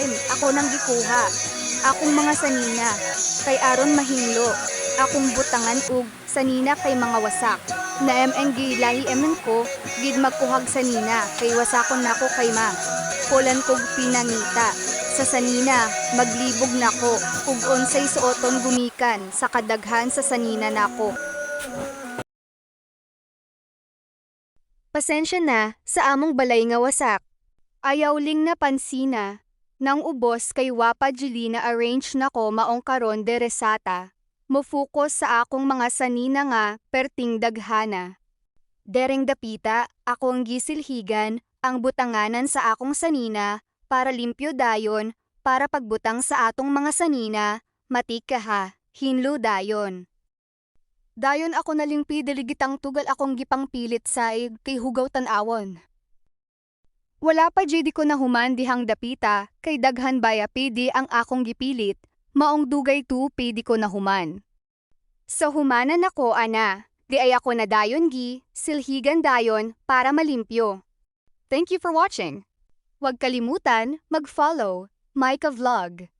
akin, ako nang gikuha. Akong mga sanina, kay aron mahinglo. Akong butangan ug sanina kay mga wasak. Na lahi ko, gid magkuhag sanina, kay wasakon nako kay ma. Kulan kog pinangita. Sa sanina, maglibog nako, ug unsay suoton gumikan, sa kadaghan sa sanina nako. Pasensya na, sa among balay nga wasak. Ayaw ling napansina. Nang ubos kay Wapa Julina arrange nako maong karon de resata. Mofocus sa akong mga sanina nga perting daghana. Dereng dapita, akong gisilhigan, ang butanganan sa akong sanina, para limpyo dayon, para pagbutang sa atong mga sanina, matik ka ha, hinlo dayon. Dayon ako nalingpi deligitang tugal akong gipang pilit saig kay hugaw tan-awon. Wala pa jedi ko na human dihang dapita, kay daghan baya pidi ang akong gipilit, maong dugay tu pidi ko na human. Sa humanan ako ana, di ay ako na dayon silhigan dayon para malimpyo. Thank you for watching. Huwag kalimutan mag-follow Micah Vlog.